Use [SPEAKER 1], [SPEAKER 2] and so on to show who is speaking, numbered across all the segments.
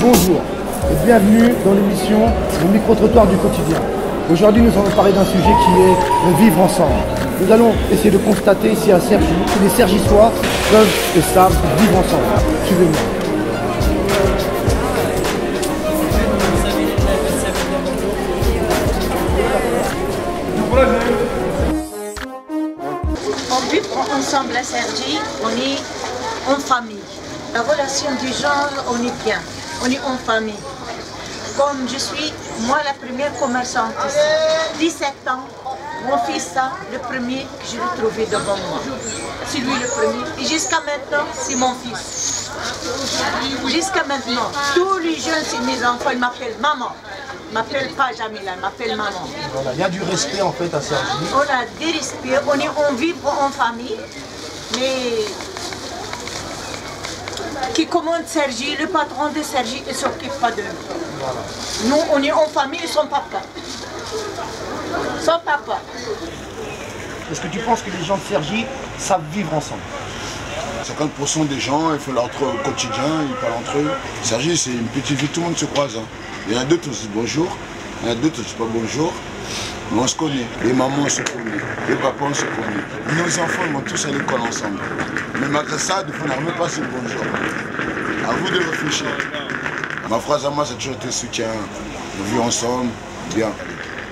[SPEAKER 1] Bonjour et bienvenue dans l'émission Le micro-trottoir du quotidien. Aujourd'hui, nous allons parler d'un sujet qui est le vivre ensemble. Nous allons essayer de constater si les Cergissois peuvent et savent vivre ensemble. Suivez-moi.
[SPEAKER 2] On vit ensemble à Cergy, on est en famille. La relation du genre, on est bien, on est en famille. Comme je suis, moi, la première commerçante ici, 17 ans, mon fils, le premier que je l'ai trouvé devant moi. C'est lui le premier. Et jusqu'à maintenant, c'est mon fils. Jusqu'à maintenant, tous les jeunes, c'est mes enfants, ils m'appellent maman. Ils ne m'appellent pas Jamila, ils m'appellent maman.
[SPEAKER 1] Voilà, il y a du respect en fait à Cergy.
[SPEAKER 2] On a des respects, on vit en famille, mais qui commande Cergy, le patron de Cergy, il ne s'occupe pas de nous.
[SPEAKER 1] Voilà.
[SPEAKER 2] Nous, on est en famille et son papa. Son papa.
[SPEAKER 1] Est-ce que tu penses que les gens de Cergy savent vivre ensemble?
[SPEAKER 3] 50% des gens, ils font leur au quotidien, ils parlent entre eux. Cergy, c'est une petite ville, tout le monde se croise. Hein. Il y en a d'autres qui se disent bonjour, il y en a d'autres qui ne disent pas bonjour. Mais on se connaît, les mamans se connaissent, les papas on se connaît. Nos enfants ils vont tous à l'école ensemble. Mais malgré ça, des fois on n'arrive même pas à se dire bonjour. À vous de réfléchir. Ma phrase à moi, c'est toujours été soutien. On vit ensemble, bien.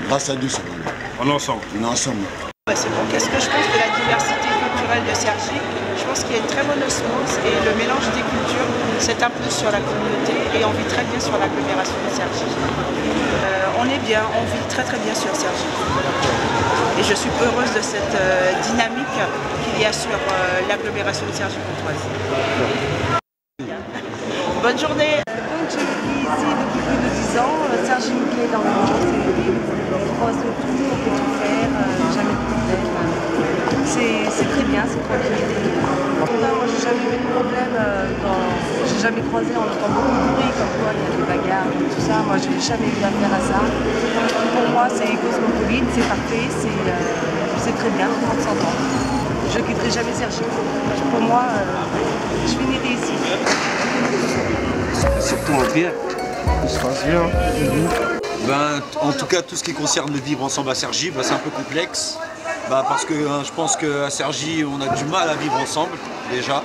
[SPEAKER 3] Grâce à Dieu, c'est bon.
[SPEAKER 4] On est ensemble.
[SPEAKER 3] On est ensemble.
[SPEAKER 5] C'est bon. Qu'est-ce que je pense de la diversité culturelle de Cergy? Je pense qu'il y a une très bonne osmose et le mélange des cultures, c'est un plus sur la communauté et on vit très bien sur l'agglomération de Cergy. On est bien, on vit très bien sur Cergy. Et je suis heureuse de cette dynamique qu'il y a sur l'agglomération de Cergy-Pontoise. Bonne journée.
[SPEAKER 6] Donc je vis ici depuis plus de 10 ans. Cergy me plaît dans le monde, c'est une ville où on croise de tout, on peut tout faire, jamais de problème. C'est très bien, c'est tranquille. Moi j'ai jamais eu de problème, j'ai jamais croisé, on entend beaucoup de bruit comme quoi il y a des bagarres et tout ça. Moi j'ai jamais eu affaire à ça. Pour moi c'est cosmopolite, c'est parfait, c'est très bien, tout le monde s'entend. Je ne quitterai jamais Cergy. Pour moi, je finirai ici.
[SPEAKER 7] Surtout en bien.
[SPEAKER 1] Ça se passe bien.
[SPEAKER 7] Ben, en tout cas, tout ce qui concerne le vivre ensemble à Cergy, ben, c'est un peu complexe. Ben, parce que je pense qu'à Cergy, on a du mal à vivre ensemble, déjà.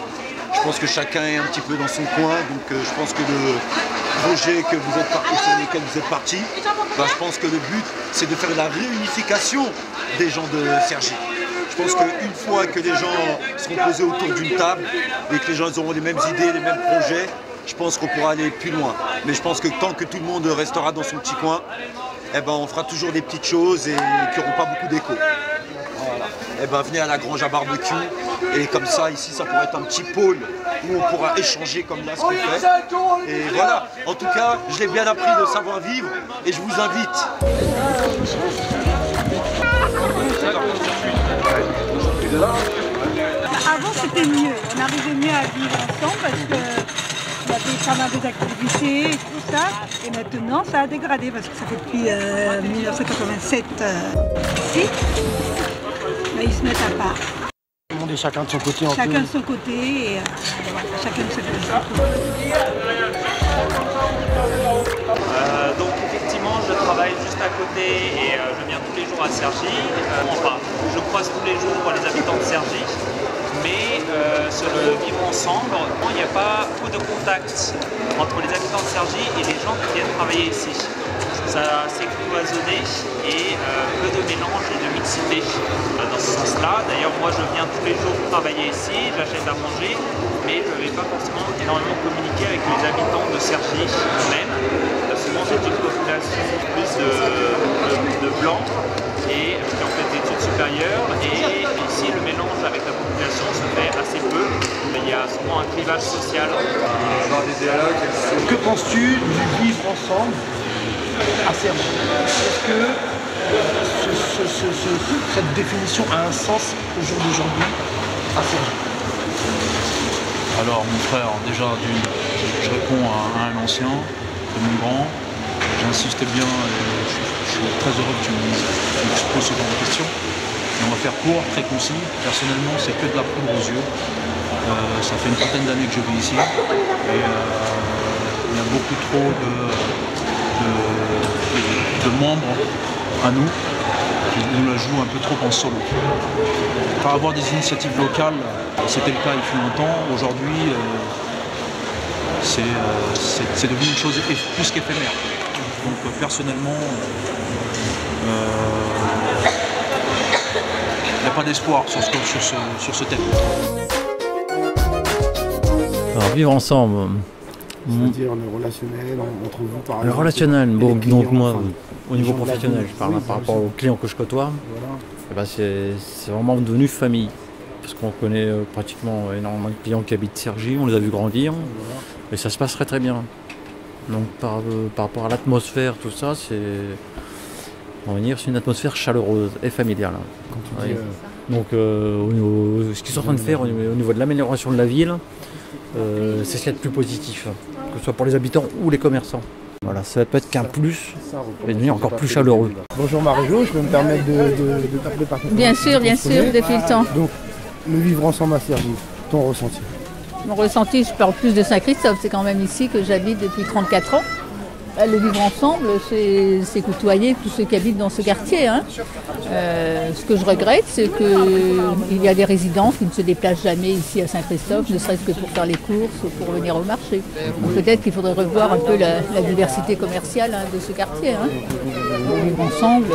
[SPEAKER 7] Je pense que chacun est un petit peu dans son coin. Donc je pense que le projet que vous êtes parti, sur lequel vous êtes parti, ben, je pense que le but, c'est de faire la réunification des gens de Cergy. Je pense qu'une fois que les gens seront posés autour d'une table et que les gens auront les mêmes idées, les mêmes projets, je pense qu'on pourra aller plus loin. Mais je pense que tant que tout le monde restera dans son petit coin, eh ben, on fera toujours des petites choses et qui n'auront pas beaucoup d'écho. Voilà. Eh ben, venez à la Grange à barbecue et comme ça, ici, ça pourrait être un petit pôle où on pourra échanger comme là ce qu'on fait. Et voilà, en tout cas, je l'ai bien appris de savoir-vivre et je vous invite.
[SPEAKER 8] Avant c'était mieux, on arrivait mieux à vivre ensemble parce qu'il y avait pas mal des activités et tout ça. Et maintenant ça a dégradé parce que ça fait depuis 1987 ici. Là ils se mettent à part.
[SPEAKER 1] Tout le monde est chacun de son côté.
[SPEAKER 8] Chacun de son côté et voilà, chacun de son côté.
[SPEAKER 9] Donc effectivement je travaille juste à côté et je viens tous les jours à Cergy. Enfin, je croise tous les jours les habitants de Cergy, mais sur le vivre ensemble, il n'y a pas beaucoup de contact entre les habitants de Cergy et les gens qui viennent travailler ici. Ça s'est cloisonné et peu de mélange et de mixité dans ce sens-là. D'ailleurs moi je viens tous les jours travailler ici, j'achète à manger, mais je ne vais pas forcément énormément communiquer avec les habitants de Cergy eux-mêmes. Souvent c'est une population plus de blancs et qui ont fait des études supérieures, et ici le mélange avec la population se fait assez peu, mais il y a souvent un clivage social.
[SPEAKER 1] Que penses-tu du vivre ensemble à Cergy? Est-ce que cette définition a un sens au jour d'aujourd'hui à Cergy?
[SPEAKER 4] Alors mon frère, déjà je réponds à un ancien, de mon grand. J'insiste bien et je suis très heureux que tu me poses ce genre de questions. Et on va faire court, très concis. Personnellement, c'est que de la poudre aux yeux. Ça fait une trentaine d'années que je vis ici. Et il y a beaucoup trop de membres à nous qui nous la jouent un peu trop en solo. Par avoir des initiatives locales, c'était le cas il fut longtemps. Aujourd'hui, c'est devenu une chose plus qu'éphémère. Donc personnellement, il n'y a pas d'espoir sur ce thème.
[SPEAKER 10] Alors vivre ensemble.
[SPEAKER 1] C'est-à-dire le relationnel entre vous par exemple.
[SPEAKER 10] Le relationnel, bon, donc moi, au niveau
[SPEAKER 1] gens de la
[SPEAKER 10] professionnel,
[SPEAKER 1] ville,
[SPEAKER 10] je parle
[SPEAKER 1] oui,
[SPEAKER 10] par rapport aux clients que je côtoie,
[SPEAKER 1] Voilà.
[SPEAKER 10] eh ben, c'est vraiment devenu famille. Parce qu'on connaît pratiquement énormément de clients qui habitent Cergy, on les a vus grandir, et ça se passe très très bien. Donc par rapport à l'atmosphère, tout ça, c'est une atmosphère chaleureuse et familiale.
[SPEAKER 1] Quand tu dis,
[SPEAKER 10] Donc ce qu'ils sont en train de faire au niveau de l'amélioration de la ville, c'est ce qu'il y a de plus positif, que ce soit pour les habitants ou les commerçants. Voilà, ça peut être qu'un plus et devenir encore plus chaleureux.
[SPEAKER 1] Bonjour Marie-Jo, je peux me permettre de t'appeler par ton
[SPEAKER 11] Bien sûr, depuis le temps.
[SPEAKER 1] Donc, le vivre ensemble à Cergy, ton ressenti?
[SPEAKER 11] Mon ressenti, je parle plus de Saint-Christophe, c'est quand même ici que j'habite depuis 34 ans. Le vivre ensemble, c'est côtoyer tous ceux qui habitent dans ce quartier. Hein. Ce que je regrette, c'est qu'il y a des résidents qui ne se déplacent jamais ici à Saint-Christophe, ne serait-ce que pour faire les courses ou pour venir au marché. Donc peut-être qu'il faudrait revoir un peu la diversité commerciale de ce quartier. Hein. Le vivre ensemble,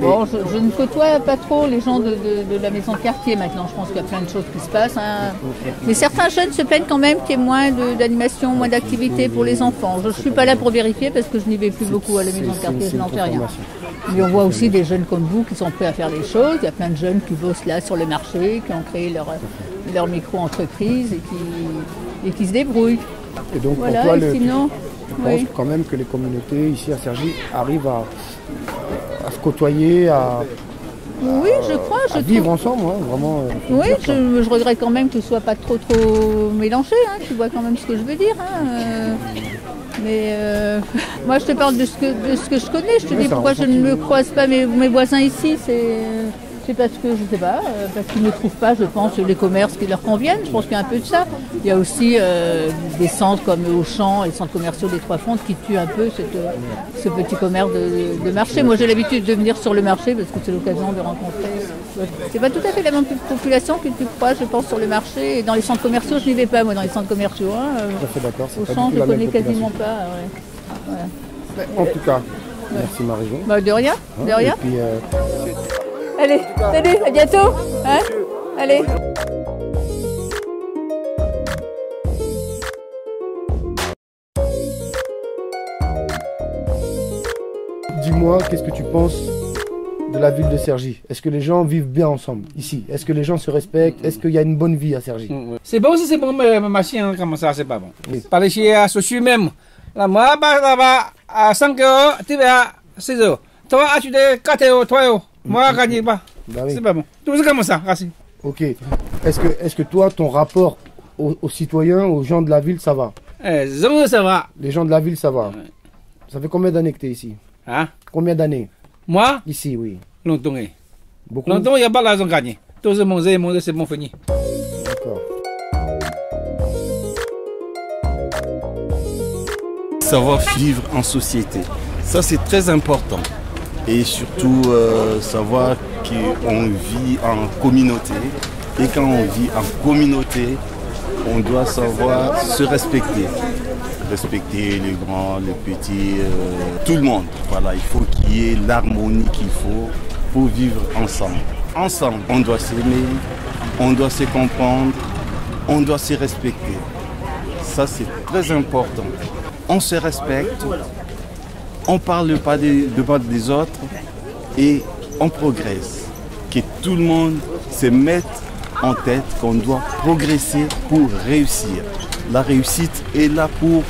[SPEAKER 11] bon, je ne côtoie pas trop les gens de la maison de quartier maintenant. Je pense qu'il y a plein de choses qui se passent. Hein. Mais certains jeunes se plaignent quand même qu'il y ait moins d'animation, moins d'activités pour les enfants. Je ne suis pas là pour vérifier parce que je n'y vais plus beaucoup à la maison de quartier, je n'en sais rien. Mais on voit aussi des jeunes comme vous qui sont prêts à faire des choses. Il y a plein de jeunes qui bossent là sur le marché, qui ont créé leur micro-entreprise et qui se débrouillent.
[SPEAKER 1] Et donc
[SPEAKER 11] voilà,
[SPEAKER 1] pour toi,
[SPEAKER 11] sinon,
[SPEAKER 1] tu penses quand même que les communautés ici à Cergy arrivent à se côtoyer,
[SPEAKER 11] oui, je crois.
[SPEAKER 1] Vivre ensemble, hein, vraiment.
[SPEAKER 11] Oui, je regrette quand même que ce soit pas trop mélangé. Hein, tu vois quand même ce que je veux dire. Hein, mais moi, je te parle de ce que je connais. Je te dis pourquoi je ne me croise pas mes voisins ici. C'est parce que, je sais pas, parce qu'ils ne trouvent pas, je pense, les commerces qui leur conviennent. Je pense qu'il y a un peu de ça. Il y a aussi des centres comme Auchan et les centres commerciaux des Trois Fontes qui tuent un peu ce petit commerce de marché. Moi, j'ai l'habitude de venir sur le marché parce que c'est l'occasion de rencontrer. C'est pas tout à fait la même population que tu crois, je pense, sur le marché. Et dans les centres commerciaux, je n'y vais pas, moi, dans les centres commerciaux. Hein. Auchan, je ne connais quasiment pas. Ouais. Voilà.
[SPEAKER 1] En tout cas, merci Marie-Jo.
[SPEAKER 11] Bah, de rien, de rien.
[SPEAKER 1] Et puis,
[SPEAKER 11] allez, salut, à bientôt. Hein, allez.
[SPEAKER 1] Dis-moi, qu'est-ce que tu penses de la ville de Cergy? Est-ce que les gens vivent bien ensemble ici? Est-ce que les gens se respectent? Est-ce qu'il y a une bonne vie à Cergy?
[SPEAKER 12] C'est bon si c'est bon, mais machin comme ça, c'est pas bon. Par ici, à Sochu même, là-bas, à 5 euros, tu vas à 6 euros. Toi, tu es 4 euros, 3 euros. Moi, je gagne pas.
[SPEAKER 1] Bah oui.
[SPEAKER 12] C'est pas bon. Tout c'est comme ça, merci.
[SPEAKER 1] Ok. Est-ce que toi, ton rapport aux citoyens, aux gens de la ville, ça va?
[SPEAKER 12] Ça va.
[SPEAKER 1] Les gens de la ville, ça va. Ça fait combien d'années que tu es ici?
[SPEAKER 12] Hein?
[SPEAKER 1] Combien d'années?
[SPEAKER 12] Moi?
[SPEAKER 1] Ici, oui.
[SPEAKER 12] Longtemps.
[SPEAKER 1] Beaucoup?
[SPEAKER 12] Longtemps, il n'y a pas l'argent gagné. Tout c'est manger, c'est bon fini.
[SPEAKER 1] D'accord.
[SPEAKER 13] Savoir vivre en société, ça c'est très important. Et surtout savoir qu'on vit en communauté. Et quand on vit en communauté, on doit savoir se respecter. Respecter les grands, les petits, tout le monde. Voilà, il faut qu'il y ait l'harmonie qu'il faut pour vivre ensemble. Ensemble, on doit s'aimer, on doit se comprendre, on doit se respecter. Ça c'est très important. On se respecte, on ne parle pas des autres et on progresse. Que tout le monde se mette en tête qu'on doit progresser pour réussir. La réussite est là pour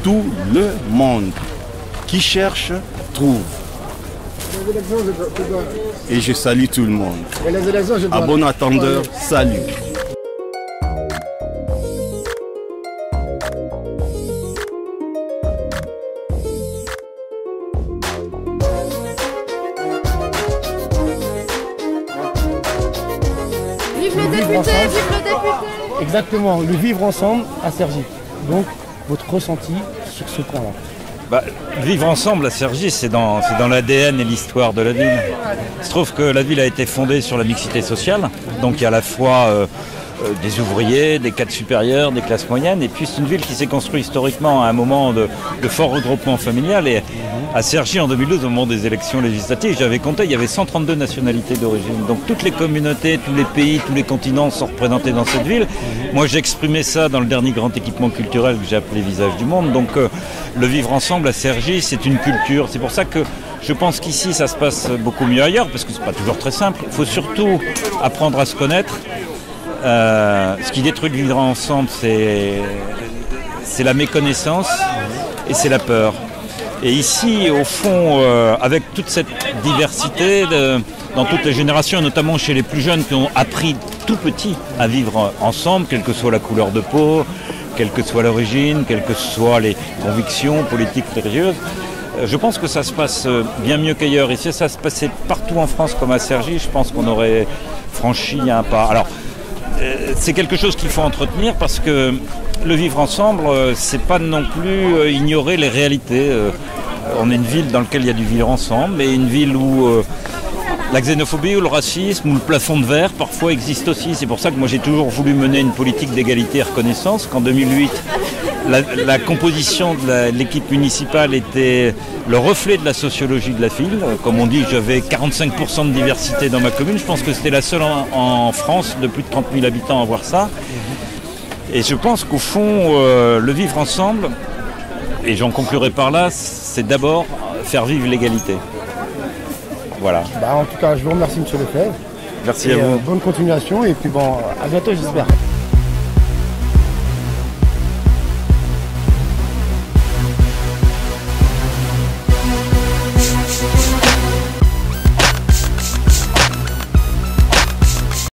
[SPEAKER 13] tout le monde. Qui cherche, trouve. Et je salue tout le monde. À bon attendeur, salut.
[SPEAKER 1] Vive le député, vive le député. Exactement, le vivre ensemble à Cergy. Donc, votre ressenti sur ce point-là.
[SPEAKER 14] Vivre ensemble à Cergy, c'est dans l'ADN et l'histoire de la ville. Il se trouve que la ville a été fondée sur la mixité sociale, donc il y a à la fois des ouvriers, des cadres supérieurs, des classes moyennes, et puis c'est une ville qui s'est construite historiquement à un moment de fort regroupement familial. Et à Cergy, en 2012, au moment des élections législatives, j'avais compté, il y avait 132 nationalités d'origine. Donc toutes les communautés, tous les pays, tous les continents sont représentés dans cette ville. Moi, j'ai exprimé ça dans le dernier grand équipement culturel que j'ai appelé Visage du Monde. Donc le vivre ensemble à Cergy, c'est une culture. C'est pour ça que je pense qu'ici, ça se passe beaucoup mieux ailleurs, parce que c'est pas toujours très simple. Il faut surtout apprendre à se connaître. Ce qui détruit le vivre ensemble, c'est la méconnaissance et c'est la peur. Et ici, au fond, avec toute cette diversité dans toutes les générations, notamment chez les plus jeunes qui ont appris tout petit à vivre ensemble, quelle que soit la couleur de peau, quelle que soit l'origine, quelles que soient les convictions politiques, religieuses, je pense que ça se passe bien mieux qu'ailleurs. Et si ça se passait partout en France comme à Cergy, je pense qu'on aurait franchi un pas. Alors, c'est quelque chose qu'il faut entretenir parce que le vivre ensemble, c'est pas non plus ignorer les réalités. On est une ville dans laquelle il y a du vivre ensemble, mais une ville où la xénophobie ou le racisme ou le plafond de verre parfois existe aussi. C'est pour ça que moi j'ai toujours voulu mener une politique d'égalité et reconnaissance. Qu'en 2008, la composition de l'équipe municipale était le reflet de la sociologie de la ville. Comme on dit, j'avais 45% de diversité dans ma commune. Je pense que c'était la seule en France de plus de 30 000 habitants à avoir ça. Et je pense qu'au fond, le vivre ensemble, et j'en conclurai par là, c'est d'abord faire vivre l'égalité. Voilà.
[SPEAKER 1] En tout cas, je vous remercie, M. Lefebvre.
[SPEAKER 14] Merci à vous.
[SPEAKER 1] Bonne continuation et puis à bientôt, j'espère.